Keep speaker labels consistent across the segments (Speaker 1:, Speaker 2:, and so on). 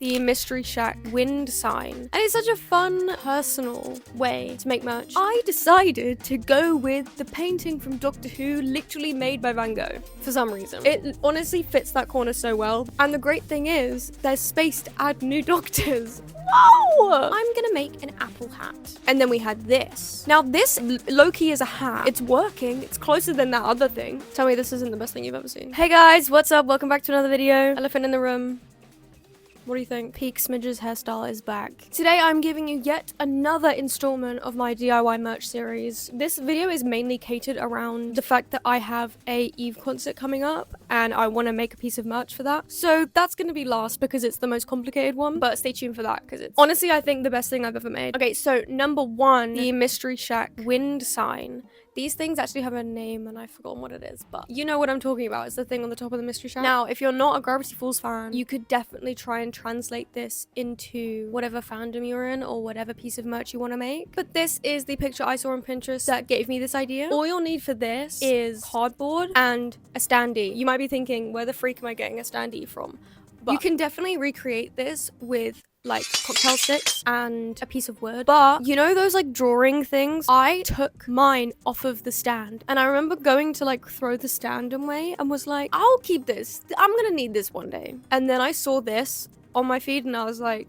Speaker 1: the Mystery Shack wind sign. And it's such a fun, personal way to make merch. I decided to go with the painting from Doctor Who, literally made by Van Gogh, for some reason. It honestly fits that corner so well. And the great thing is, there's space to add new doctors. Whoa! I'm gonna make an apple hat. And then we had this. Now this low-key is a hat. It's working. It's closer than that other thing. Tell me this isn't the best thing you've ever seen. Hey guys, what's up? Welcome back to another video. Elephant in the room. What do you think? Peak Smidgezz hairstyle is back. Today I'm giving you yet another installment of my DIY merch series. This video is mainly catered around the fact that I have a Eve concert coming up and I want to make a piece of merch for that. So that's going to be last because it's the most complicated one, but stay tuned for that because it's honestly I think the best thing I've ever made. Okay, so number one, the Mystery Shack wind sign. These things actually have a name and I've forgotten what it is, but you know what I'm talking about. It's the thing on the top of the Mystery Shack. Now, if you're not a Gravity Falls fan, you could definitely try and translate this into whatever fandom you're in or whatever piece of merch you want to make. But this is the picture I saw on Pinterest that gave me this idea. All you'll need for this is cardboard and a standee. You might be thinking, where the freak am I getting a standee from? But you can definitely recreate this with like cocktail sticks and a piece of wood, but you know those like drawing things? I took mine off of the stand and I remember going to like throw the stand away and was like, I'll keep this, I'm gonna need this one day. And then I saw this on my feed and I was like,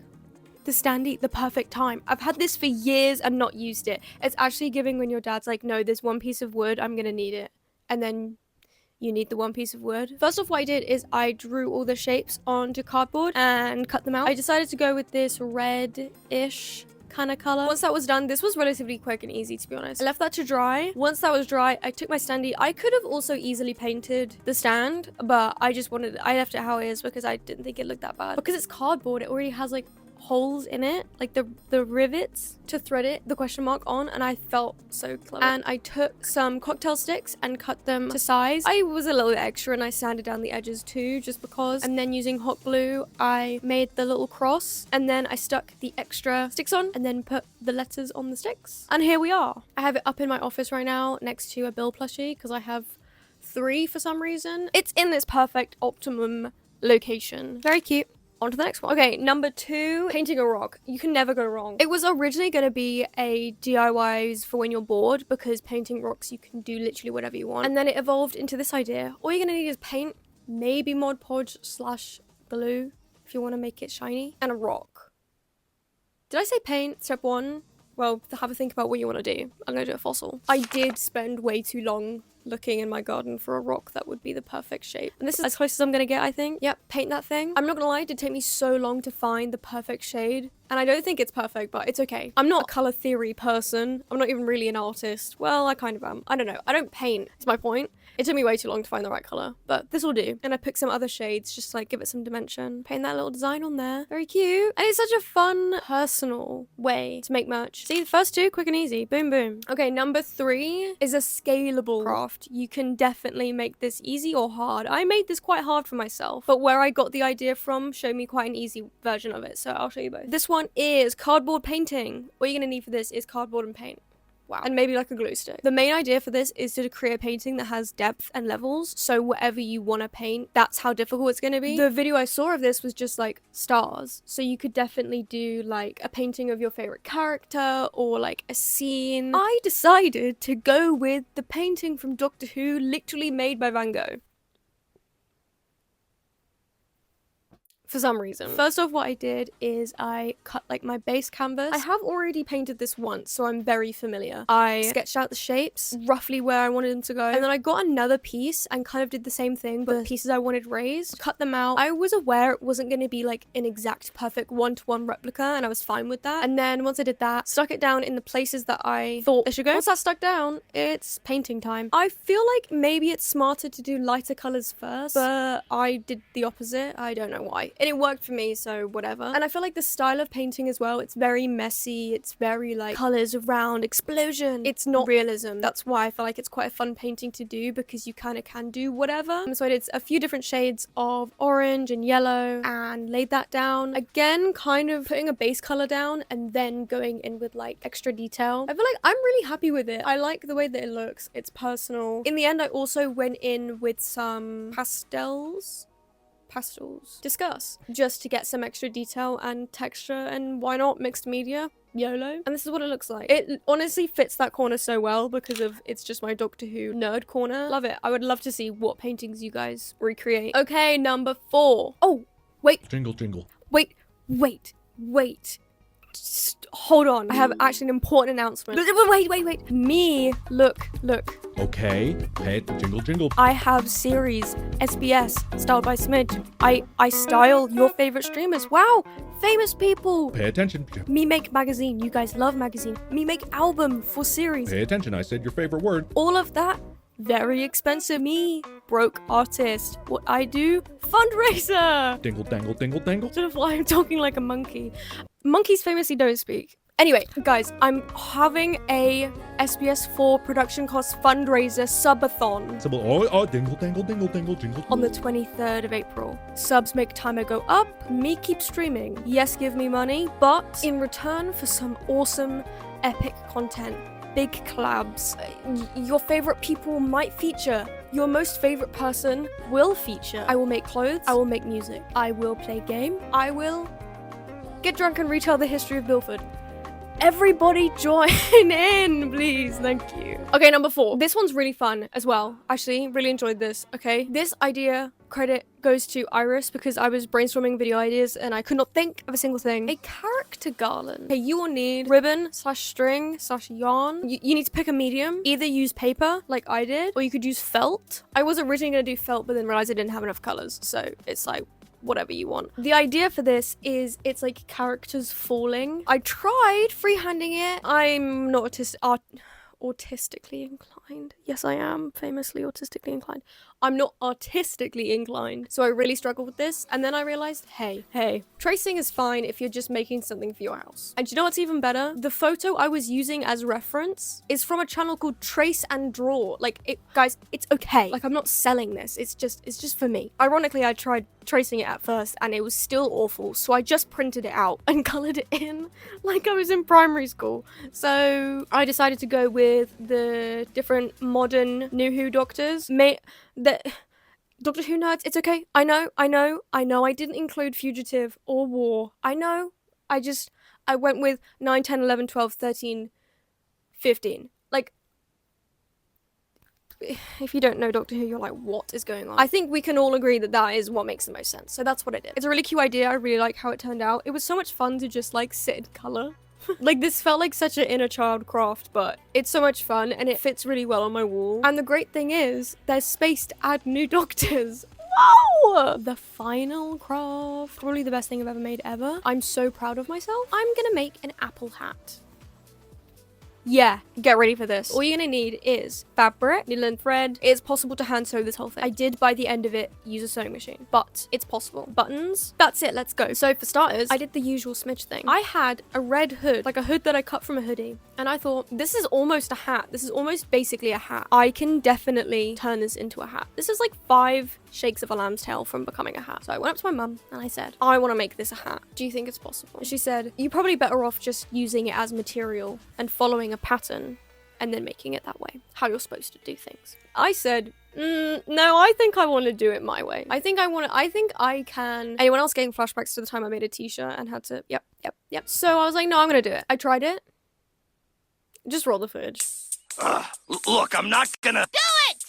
Speaker 1: the standee, the perfect time. I've had this for years and not used it. It's actually giving when your dad's like, no, there's one piece of wood, I'm gonna need it, and then you need the one piece of wood. First off, what I did is I drew all the shapes onto cardboard and cut them out. I decided to go with this red-ish kind of color. Once that was done, this was relatively quick and easy, to be honest. I left that to dry. Once that was dry, I took my standee. I could have also easily painted the stand, but I left it how it is because I didn't think it looked that bad. Because it's cardboard, it already has like holes in it, like the rivets to thread it, the question mark on, and I felt so clever. And I took some cocktail sticks and cut them to size. I was a little bit extra and I sanded down the edges too, just because. And then using hot glue, I made the little cross and then I stuck the extra sticks on and then put the letters on the sticks. And here we are. I have it up in my office right now next to a Bill plushie because I have 3 for some reason. It's in this perfect optimum location. Very cute. On to the next one. Okay, number 2, painting a rock. You can never go wrong. It was originally going to be a DIYs for when you're bored because painting rocks, you can do literally whatever you want. And then it evolved into this idea. All you're going to need is paint, maybe Mod Podge / glue if you want to make it shiny, and a rock. Did I say paint? Step 1? Well, have a think about what you want to do. I'm going to do a fossil. I did spend way too long looking in my garden for a rock that would be the perfect shape. And this is as close as I'm gonna get, I think. Yep, paint that thing. I'm not gonna lie, it did take me so long to find the perfect shade. And I don't think it's perfect, but it's okay. I'm not a color theory person. I'm not even really an artist. Well, I kind of am. I don't know. I don't paint, is my point. It took me way too long to find the right color, but this will do. And I picked some other shades just to like give it some dimension. Paint that little design on there. Very cute. And it's such a fun, personal way to make merch. See, the first 2, quick and easy. Boom, boom. Okay, number 3 is a scalable craft. You can definitely make this easy or hard. I made this quite hard for myself, but where I got the idea from showed me quite an easy version of it, so I'll show you both. This one is cardboard painting. What you're gonna need for this is cardboard and paint. Wow. And maybe like a glue stick. The main idea for this is to create a painting that has depth and levels, so whatever you want to paint, that's how difficult it's going to be. The video I saw of this was just like stars, so you could definitely do like a painting of your favorite character or like a scene. I decided to go with the painting from Doctor Who, literally made by Van Gogh. For some reason. First off, what I did is I cut like my base canvas. I have already painted this once, so I'm very familiar. I sketched out the shapes, roughly where I wanted them to go, and then I got another piece and kind of did the same thing, but the pieces I wanted raised, cut them out. I was aware it wasn't going to be like an exact perfect one-to-one replica, and I was fine with that. And then once I did that, stuck it down in the places that I thought it should go. Once that's stuck down, it's painting time. I feel like maybe it's smarter to do lighter colors first, but I did the opposite. I don't know why. And it worked for me, so whatever. And I feel like the style of painting as well, it's very messy, it's very like colors around, explosion. It's not realism. That's why I feel like it's quite a fun painting to do because you kind of can do whatever. So I did a few different shades of orange and yellow and laid that down. Again, kind of putting a base color down and then going in with like extra detail. I feel like I'm really happy with it. I like the way that it looks. It's personal. In the end, I also went in with some pastels. pastels. Discuss. Just to get some extra detail and texture, and why not mixed media? YOLO. And this is what it looks like. It honestly fits that corner so well because of it's just my Doctor Who nerd corner. Love it. I would love to see what paintings you guys recreate. Okay, number 4. Oh, wait.
Speaker 2: Jingle, jingle.
Speaker 1: Wait. Just hold on. I have actually an important announcement. Wait. Me. Look.
Speaker 2: Okay, pay it. Jingle, jingle.
Speaker 1: I have series SBS styled by Smidge. I style your favorite streamers. Wow, famous people.
Speaker 2: Pay attention.
Speaker 1: Me make magazine. You guys love magazine. Me make album for series.
Speaker 2: Pay attention. I said your favorite word.
Speaker 1: All of that very expensive. Me broke artist. What I do? Fundraiser.
Speaker 2: Dingle, dangle, dingle, dangle.
Speaker 1: Sort of why I'm talking like a monkey. Monkeys famously don't speak. Anyway, guys, I'm having a SBS4 production cost fundraiser subathon
Speaker 2: Dingle, dangle, dingle, dingle, jingle.
Speaker 1: on the 23rd of April. Subs make timer go up, me keep streaming. Yes, give me money, but in return for some awesome, epic content, big collabs, your favorite people might feature. Your most favorite person will feature. I will make clothes, I will make music, I will play game, I will get drunk and retell the history of Bilford. Everybody join in, please. Thank you. Okay, number 4. This one's really fun as well. Actually, really enjoyed this. Okay, this idea credit goes to Iris because I was brainstorming video ideas and I could not think of a single thing. A character garland. Okay, you will need ribbon/string/yarn. You need to pick a medium. Either use paper like I did, or you could use felt. I was originally gonna do felt, but then realized I didn't have enough colors, so it's like whatever you want. The idea for this is it's like characters falling. I tried freehanding it. I'm not autistically inclined. Yes, I am famously autistically inclined. I'm not artistically inclined, so I really struggled with this. And then I realized, hey, tracing is fine if you're just making something for your house. And do you know what's even better? The photo I was using as reference is from a channel called Trace and Draw. Like, guys, it's okay. Like, I'm not selling this. It's just for me. Ironically, I tried tracing it at first and it was still awful, so I just printed it out and colored it in like I was in primary school. So I decided to go with the different modern New Who doctors. Doctor Who nerds, it's okay. I know I didn't include Fugitive or War. I know. I went with 9, 10, 11, 12, 13, 15. Like, if you don't know Doctor Who, you're like, what is going on? I think we can all agree that that is what makes the most sense. So that's what I did. It's a really cute idea. I really like how it turned out. It was so much fun to just like sit in color. Like, this felt like such an inner child craft, but it's so much fun and it fits really well on my wall. And the great thing is, there's space to add new doctors. Wow! The final craft. Probably the best thing I've ever made ever. I'm so proud of myself. I'm gonna make an apple hat. Yeah, get ready for this. All you're gonna need is fabric, needle and thread. It's possible to hand sew this whole thing. I did by the end of it use a sewing machine, but it's possible. Buttons, that's it, let's go. So for starters, I did the usual Smidge thing. I had a red hood, like a hood that I cut from a hoodie. And I thought, this is almost a hat. This is almost basically a hat. I can definitely turn this into a hat. This is like 5 shakes of a lamb's tail from becoming a hat. So I went up to my mum and I said, I want to make this a hat. Do you think it's possible? And she said, you're probably better off just using it as material and following a pattern and then making it that way. How you're supposed to do things. I said, no, I think I want to do it my way. I think I can. Anyone else getting flashbacks to the time I made a t-shirt and had to, yep. So I was like, no, I'm going to do it. I tried it. Just roll the footage.
Speaker 3: Look, I'm not gonna do it!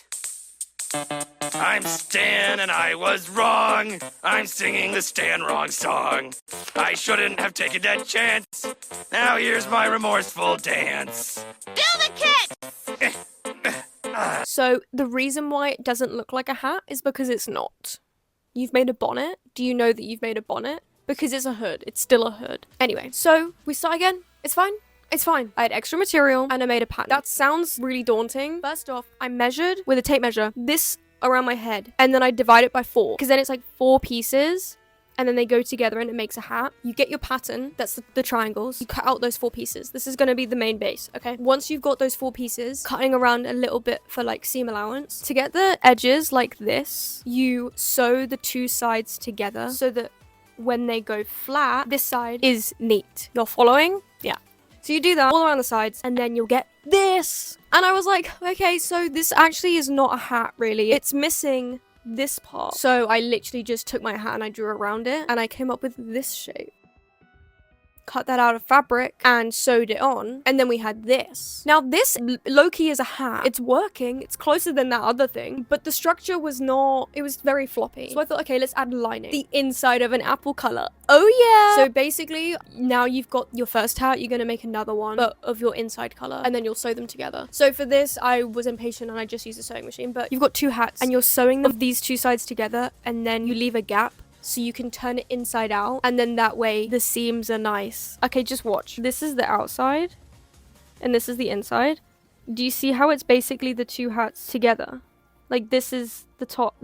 Speaker 3: I'm Stan and I was wrong. I'm singing the Stan wrong song. I shouldn't have taken that chance. Now here's my remorseful dance.
Speaker 4: Do the kicks!
Speaker 1: So the reason why it doesn't look like a hat is because it's not. You've made a bonnet. Do you know that you've made a bonnet? Because it's a hood. It's still a hood. Anyway, so we start again. It's fine. It's fine. I had extra material and I made a pattern. That sounds really daunting. First off, I measured with a tape measure this around my head and then I divide it by 4 because then it's like 4 pieces and then they go together and it makes a hat. You get your pattern, that's the triangles. You cut out those 4 pieces. This is going to be the main base, okay? Once you've got those 4 pieces, cutting around a little bit for like seam allowance. To get the edges like this, you sew the 2 sides together so that when they go flat, this side is neat. You're following? Yeah. So you do that all around the sides and then you'll get this. And I was like, okay, so this actually is not a hat really. It's missing this part. So I literally just took my hat and I drew around it and I came up with this shape. Cut that out of fabric and sewed it on, and then we had this. Now this low-key is a hat. It's working, it's closer than that other thing, but the structure was not, it was very floppy. So I thought, okay, let's add lining. The inside of an apple color. Oh yeah! So basically, now you've got your first hat, you're gonna make another one, but of your inside color, and then you'll sew them together. So for this, I was impatient and I just used a sewing machine, but you've got two hats, and you're sewing them these two sides together, and then you leave a gap, so you can turn it inside out, and then that way the seams are nice. Okay, just watch. This is the outside and this is the inside. Do you see how it's basically the two hats together? Like this is the top,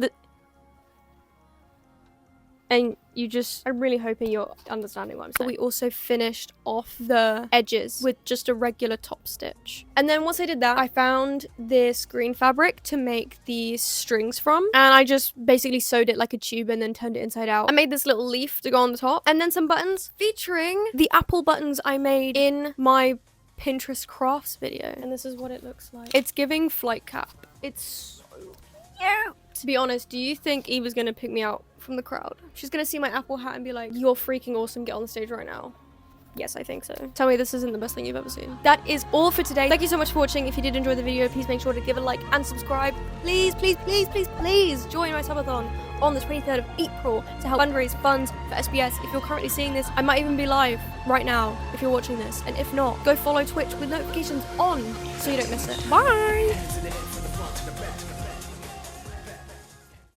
Speaker 1: and you just, I'm really hoping you're understanding what I'm saying. We also finished off the edges with just a regular top stitch. And then once I did that, I found this green fabric to make these strings from. And I just basically sewed it like a tube and then turned it inside out. I made this little leaf to go on the top. And then some buttons featuring the apple buttons I made in my Pinterest crafts video. And this is what it looks like. It's giving flight cap. It's so cute. To be honest, do you think Eva's gonna pick me out from the crowd? She's gonna see my apple hat and be like, you're freaking awesome, get on the stage right now. Yes, I think so. Tell me this isn't the best thing you've ever seen. That is all for today. Thank you so much for watching. If you did enjoy the video, please make sure to give it a like and subscribe. Please, please, please, please, please join my subathon on the 23rd of April to help fundraise funds for SBS. If you're currently seeing this, I might even be live right now if you're watching this. And if not, go follow Twitch with notifications on so you don't miss it. Bye!